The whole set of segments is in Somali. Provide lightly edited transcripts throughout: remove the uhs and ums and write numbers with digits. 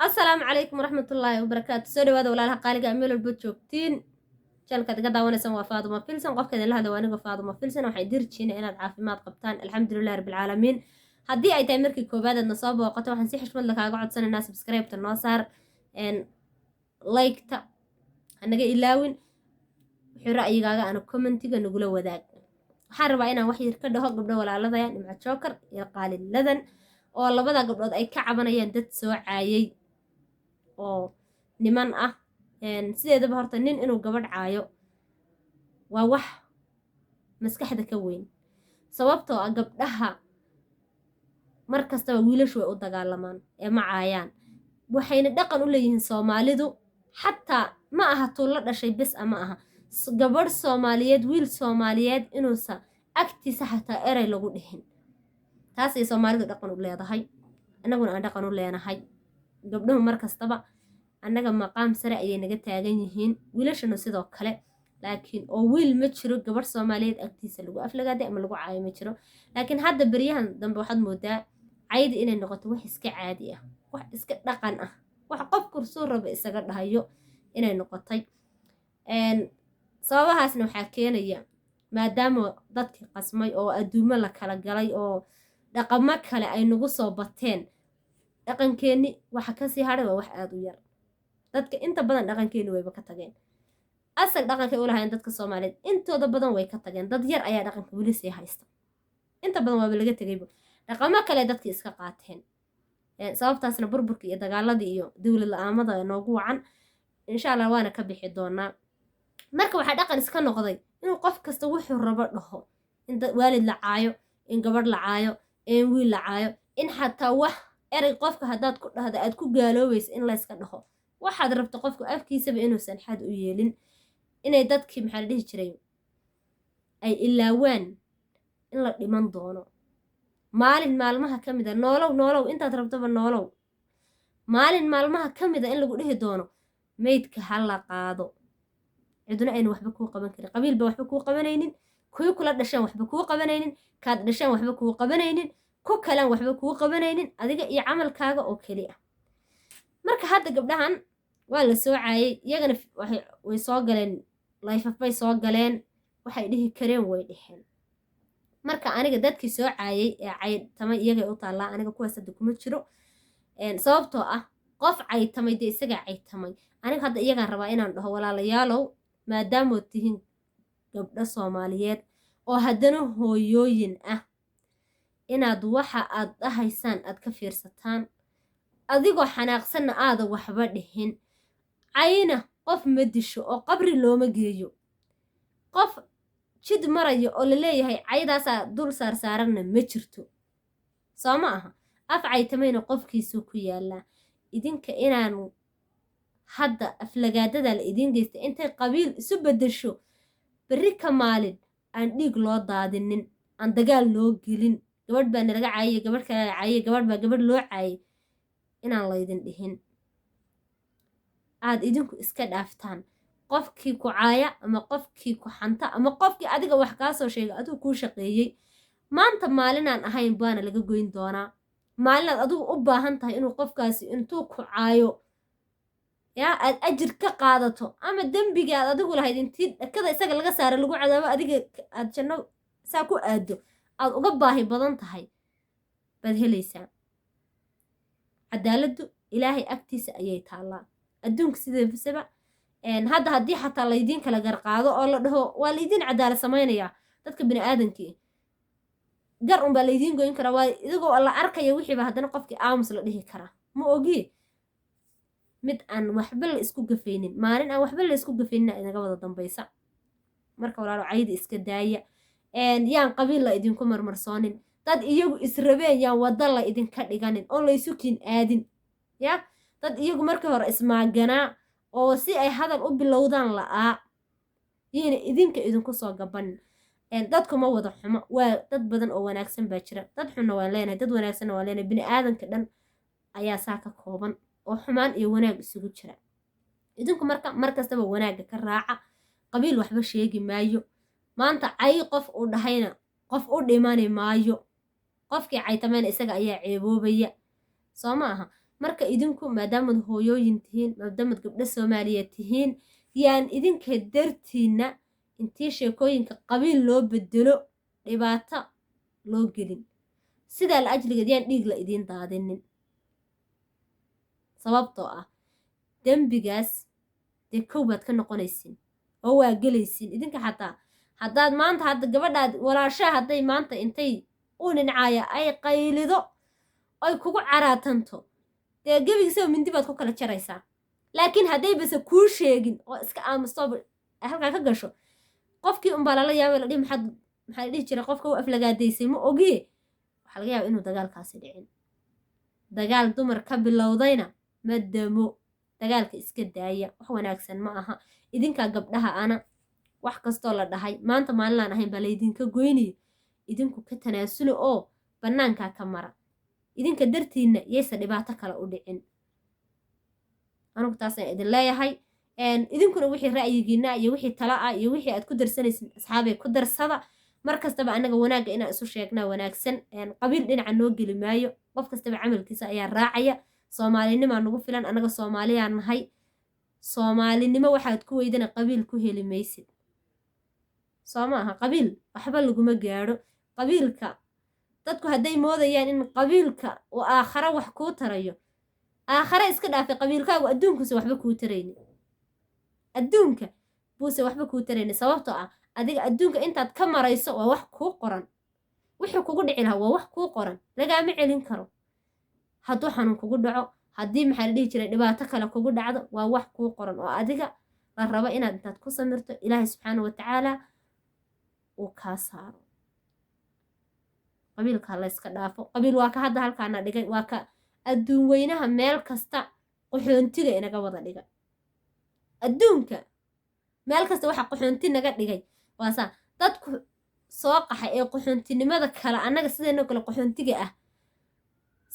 السلام عليكم ورحمة الله وبركاته. سوري هذا ولا لها قالقة أميل البوتشوكتين شان كذا قدا وانا سوا فاطمة فيلسن قف كذا لهذا وانا فاطمة فيلسن وحيدير تشينا إن عافيمات قبطان الحمد لله رب العالمين. هدي أي تأمرك كوبادة النصاب وقت وحنسي حشمت لك أقعد سنة الناس سبسكرايب تناصر إن لايك تا أنا جاي إلاوين رأيي جاga أنا كومنتيga نقوله wadaag waxaan rabaa inaan wax yar ka dhaho gabdho walaalada nimca joker iyo qaalin ladan oo labada gabdhood ay ka cabanayaan dad soo caayay oo niman ah sideedaba horta nin inuu gabadh caayo waa wax maskaxda ka weyn sababtoo ah gabdhaha markastaba wiilashu way u dagaalamaan ee ma caayaan waxayna dhaqan u leeyihiin Soomaalidu xataa ma aha tuulo dhashay bes ama aha gabadh Soomaaliyeed wiil Soomaaliyeed inuusa agtiisa xataa eray lagu dhihin taas ay Soomaalidu dhaqan u leedahay annaguna aan dhaqan u leenahay gabdhuhu markastaba annaga maqaam sare ayay naga taagan yihiin wiilashana sidoo kale laakiin oo wiil ma jiro gabadh Soomaaliyeed agtiisa lagu aflagaaday ama lagu caayo ma jiro laakiin hadda bariyahan dambe waxaad moodaa caaydi inay noqoto wax iska caadi ah wax iska dhaqan ah wax qof kursoo raba isaga dhahayo inay noqotay sababahaasna waxaa keenaya maadaama dadkii qasmay oo adduumo la kala galay oo dhaqamo kale ay nagu soo bateen dhaqankeeni waxa ka sii hadhay waa wax aad u yar dadka inta badan dhaqankeeni wayba ka tageen asal dhaqankay u lahayn dadka Soomaaliyeed intooda badan way ka tageen dad yar ayaa dhaqanka weli sii haysta inta badan waa laga tagayba dhaqamo kale dadkii iska qaateen sababtaasna burburka iyo dagaaladii iyo dawlad la'aamada noogu wacan insha Allah waana ka bixi doonaa marka waxa dhaqan iska noqday inuu qof kasta wuxuu rabo dhaho in waalid la caayo in gabadh la caayo in wiil la caayo in xataa wax eray qofka hadaad ku dhahdo aad ku gaaloobayso in la iska dhaho waxaad rabto qofku afkiisaba inuusan xad u yeelin inay dadkii maxaa la dhihi jiray ay ilaawaan in la dhiman doono maalin maalmaha ka mid ah noolow intaad rabtaba noolow maalin maalmaha ka mid ah in lagu dhihi doono meydka ha la qaado ciduna aynu waxba kuu qaban karin qabiilba waxba kuu qabanaynin kuwii kula dhasheen waxba kuu qabanaynin kaad dhasheen waxba kuu qabanaynin ku kalan waxba kuu qabanaynin adiga iyo camalkaaga oo keli ah marka hadda gabdhahan waa la soo caayay iyagana way soo galeen layfafbay soo galeen waxay dhihi kareen way dhixeen marka aniga dadkii soo caayay ee caytamay iyagay u taallaa aniga kuwaas hadda kuma jiro sababtoo ah qof caytamay dee isagaa caytamay aniga hadda iyagaan rabaa inaan dhaho walaalayaalow maadaamood tihiin gabdho Soomaaliyeed oo haddana hooyooyin ah inaad waxa aad dhahaysaan aad ka fiirsataan adigoo xanaaqsanna aada waxba dhihin cayna qof ma disho oo qabri looma geeyo qof jid marayo oo la leeyahay caydaasaa dul saarsaaranna ma jirto soo ma aha af caytamayna qofkiisuu ku yaallaa idinka inaanu hadda aflagaadada la idiin geysta intay qabiil isu beddesho berri ka maalin aan dhiig loo daadinin aan dagaal loo gelin gabadh baa nalaga caayay gabadh kale la caayay gabadh baa gabadh loo caayay inaan laydin dhihin aad idinku iska dhaaftaan qofkii ku caaya ama qofkii ku xanta ama qofkii adiga wax kaa soo sheegay adigu kuu shaqeeyey maanta maalinaan ahayn baana laga goyn doonaa maalinaad adigu u baahan tahay inuu qofkaasi intuu ku caayo yaa aad ajir ka qaadato ama dembiga aad adigu lahayd intii dhakada isaga laga saara lagu cadaabo adiga aad janno saa ku aado aad uga baahi badan tahay baad helaysaa cadaaladdu ilaahay agtiisa ayay taallaa adduunka sideebasaba hadda haddii xataa laydiin kala garqaado oo la dhaho waa laydiin cadaalad samaynayaa dadka bini aadankii gar unbaa laydiin goyn karaa waa idigoo la arkaya wixiiba haddana qofkii aamus la dhihi karaa ma ogi mid aan waxba la isku gafaynin maalin aan waxba la isku gafaynin inaga wada dambaysa marka walaalo cayda iska daaya yaan qabiil la idinku marmarsoonin dad iyagu israbeen yaan wada la idinka dhiganin oo laysu kin aadin ya dad iyagu markii hore ismaaganaa oo si ay hadal u bilowdaan la'aa yayna idinka idinku soo gabanin dadku ma wada xumo waa dad badan oo wanaagsan baa jira dad xunna waan leenahay dad wanaagsanna waan leenahay bini aadanka dhan ayaa saa ka kooban oo xumaan iyo wanaag isugu jira idinku markastaba wanaagga ka raaca qabiil waxba sheegi maayo maanta cay qof u dhahayna qof u dhimani maayo qofkii caytameen isaga ayaa ceeboobaya soo ma aha marka idinku maadaamad hooyooyin tihiin maadaamad gabdho soomaaliyeed tihiin yaan idinka dartiinna intii sheekooyinka qabiil loo bedelo dhibaato loo gelin sidaa la ajligeed yaan dhiig la idiin daadinin sababtoo ah dembigaas dee kow baad ka noqonaysin oo waa gelaysin idinka xataa haddaad maanta hadda gabadhaad walaashaa hadday maanta intay u nincaaya ay qaylido ay kugu caraatanto dee gebigiisaba mindi baad ku kala jaraysaa laakiin hadday base kuu sheegin oo iska aamustoba halkaa ka gasho qofkii unbaa lala yaabay la dhihi maxaa dhihi jira qofka u aflagaadaysay ma ogiye waxaa laga yaaba inuu dagaalkaasi dhicin dagaal dumar ka bilowdayna ma damo dagaalka iska daaya wax wanaagsan ma aha idinkaa gabdhaha ana wax kastoo la dhahay maanta maalinlaan ahayn baa laydinka goynayo idinku ka tanaasulo oo bannaankaa ka mara idinka dartiinna yaysa dhibaato kale u dhicin anugu taasaan idin leeyahay idinkuna wixii ra'yigiina iyo wixii tala ah iyo wixii aad ku darsanaysin asxaabay ku darsada mar kastaba annaga wanaagga inaan isu sheegnaa wanaagsan qabiil dhinaca noo geli maayo qof kastaba camalkiisa ayaa raacaya soomaalinimaa nagu filan annaga soomaaliyaa nahay soomaalinimo waxaad ku weydana qabiil ku heli maysid soo ma aha qabiil waxba laguma gaadho qabiilka dadku hadday moodayaan in qabiilka uu aakhare wax kuu tarayo aakhare iska dhaafay qabiilkaagu adduunkuuse waxba kuu tarayni adduunka buuse waxba kuu tarayni sababtoo ah adiga adduunka intaad ka marayso waa wax kuu qoran wixii kugu dhici lahaa waa wax kuu qoran lagaama celin karo hadduu xanuun kugu dhaco haddii maxaa la dhihi jiray dhibaato kale kugu dhacdo waa wax kuu qoran oo adiga la rabo inaad intaad ku samirto ilaahay subxaana watacaala uu kaa saaro qabiilka layska dhaafo qabiil waa ka hadda halkaana dhigay waa ka adduun weynaha meel kasta qaxoontiga inaga wada dhigay adduunka meel kasta waxa qaxoonti naga dhigay waasaa dadku soo qaxay ee qaxoontinimada kale annaga sideenoo kale qaxoontiga ah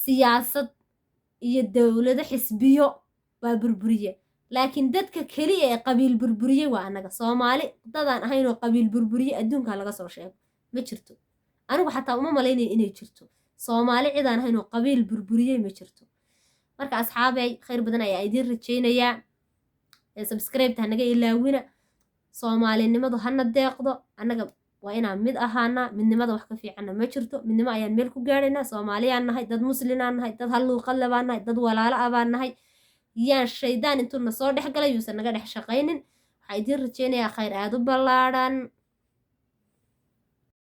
siyaasad iyo dowlado xisbiyo baa burburiye laakiin dadka keliya ee qabiil burburiye waa annaga soomaali dadaan ahaynoo qabiil burburiye adduunka laga soo sheego ma jirto anigu xataa uma malaynaya inay jirto soomaali cidaan ahaynoo qabiil burburiyey ma jirto marka asxaabay khayr badan ayaa idiin rajaynayaa subscribe-ta hanaga ilaawina soomaalinimadu hana deeqdo annaga waa inaan mid ahaanaa midnimada wax ka fiicanna ma jirto midnimo ayaan meel ku gaadhaynaa soomaaliyaan nahay dad muslimaan nahay dad halluuqadle baan nahay dad walaalo ah baan nahay yaan shaydaan intuuna soo dhex galay yuusan naga dhex shaqaynin waxaa idiin rajaynayaa khayr aad u ballaadhan